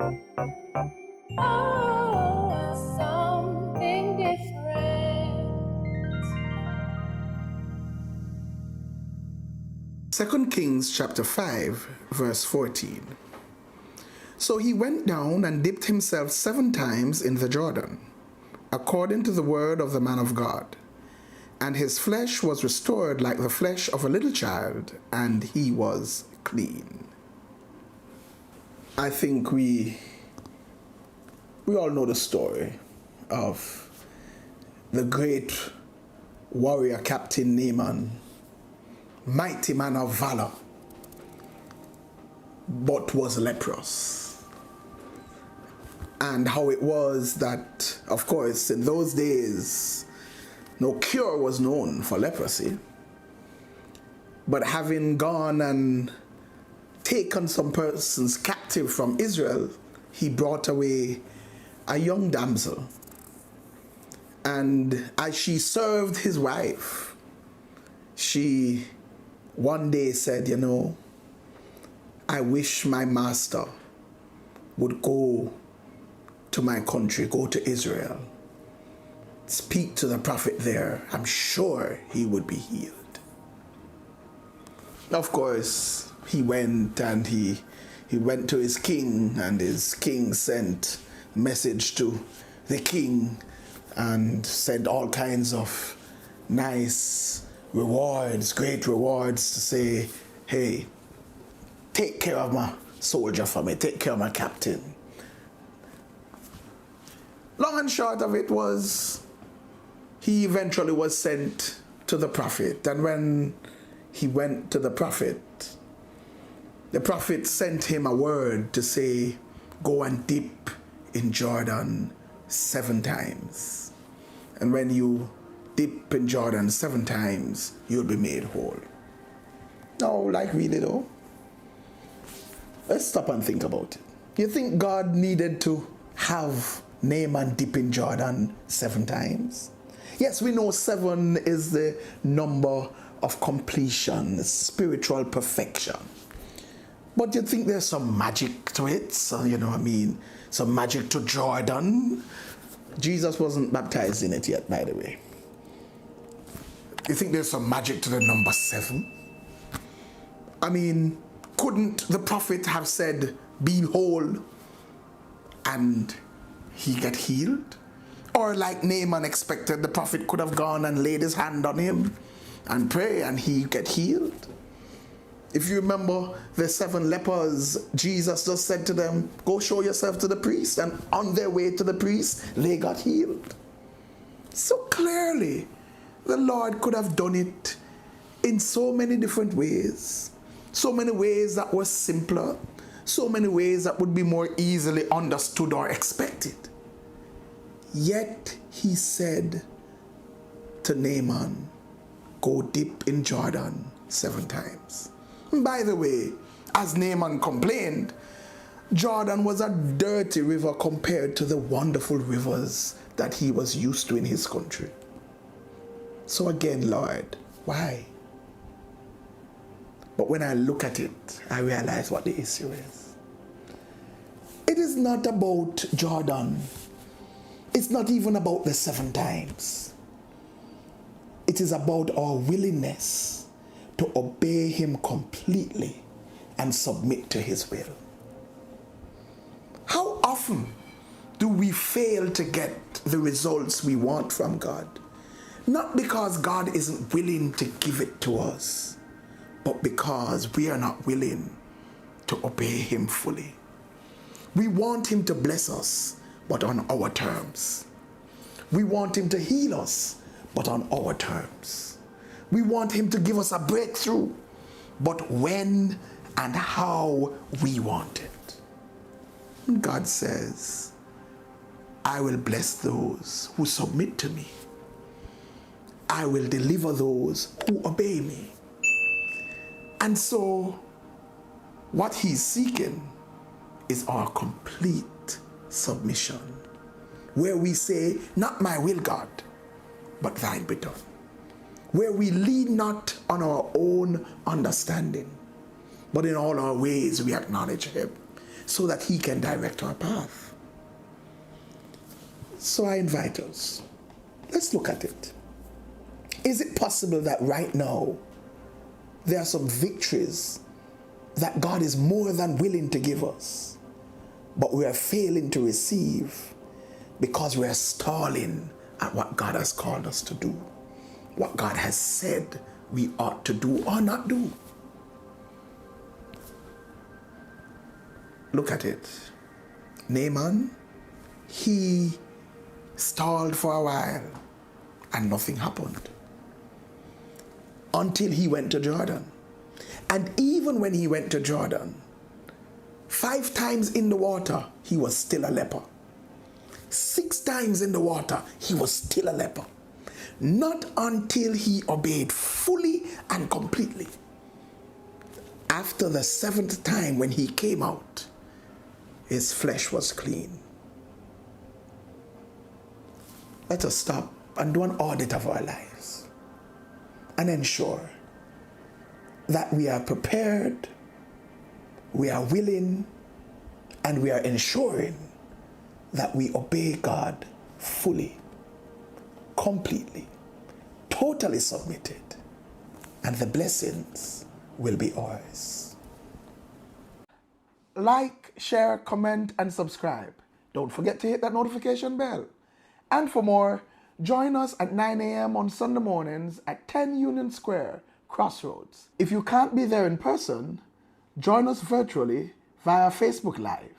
Oh, something different. 2 Kings chapter 5, verse 14. So he went down and dipped himself 7 times in the Jordan, according to the word of the man of God. And his flesh was restored like the flesh of a little child, and he was clean. I think we all know the story of the great warrior captain Naaman, mighty man of valor, but was leprous. And how it was that, of course, in those days, no cure was known for leprosy. But having gone and taken some persons captive from Israel, he brought away a young damsel. And as she served his wife, she one day said, you know, I wish my master would go to my country, go to Israel, speak to the prophet there. I'm sure he would be healed. Of course, he went and he went to his king, and his king sent a message to the king and sent all kinds of nice rewards, great rewards, to say, hey, take care of my soldier for me, take care of my captain. Long and short of it was, he eventually was sent to the prophet. And when he went to the prophet sent him a word to say, go and dip in Jordan 7 times. And when you dip in Jordan 7 times, you'll be made whole. No, like really though? Let's stop and think about it. You think God needed to have Naaman dip in Jordan 7 times? Yes, we know 7 is the number of completion, spiritual perfection. But you think there's some magic to it? So, you know what I mean? Some magic to Jordan? Jesus wasn't baptized in it yet, by the way. You think there's some magic to the number 7? I mean, couldn't the prophet have said, be whole, and he get healed? Or like Naaman expected, the prophet could have gone and laid his hand on him and pray and he get healed? If you remember the 7 lepers, Jesus just said to them, go show yourself to the priest. And on their way to the priest, they got healed. So clearly, the Lord could have done it in so many different ways. So many ways that were simpler. So many ways that would be more easily understood or expected. Yet he said to Naaman, go dip in Jordan 7 times. By the way, as Naaman complained, Jordan was a dirty river compared to the wonderful rivers that he was used to in his country. So again, Lord, why? But when I look at it, I realize what the issue is. It is not about Jordan. It's not even about the 7 times. It is about our willingness to obey him completely and submit to his will. How often do we fail to get the results we want from God? Not because God isn't willing to give it to us, but because we are not willing to obey him fully. We want him to bless us, but on our terms. We want him to heal us, but on our terms. We want him to give us a breakthrough, but when and how we want it. And God says, I will bless those who submit to me. I will deliver those who obey me. And so, what he's seeking is our complete submission, where we say, not my will, God, but thine be done. Where we lean not on our own understanding, but in all our ways we acknowledge him. so that he can direct our path. So I invite us, let's look at it. Is it possible that right now there are some victories that God is more than willing to give us, but we are failing to receive because we are stalling at what God has called us to do, what God has said we ought to do or not do? Look at it. Naaman, he stalled for a while and nothing happened until he went to Jordan. And even when he went to Jordan, 5 times in the water, he was still a leper. 6 times in the water, he was still a leper. Not until he obeyed fully and completely. After the 7th time when he came out, his flesh was clean. Let us stop and do an audit of our lives and ensure that we are prepared, we are willing, and we are ensuring that we obey God fully, completely, totally submitted, and the blessings will be ours. Like, share, comment, and subscribe. Don't forget to hit that notification bell. And for more, join us at 9 a.m. on Sunday mornings at 10 Union Square, Crossroads. If you can't be there in person, join us virtually via Facebook Live.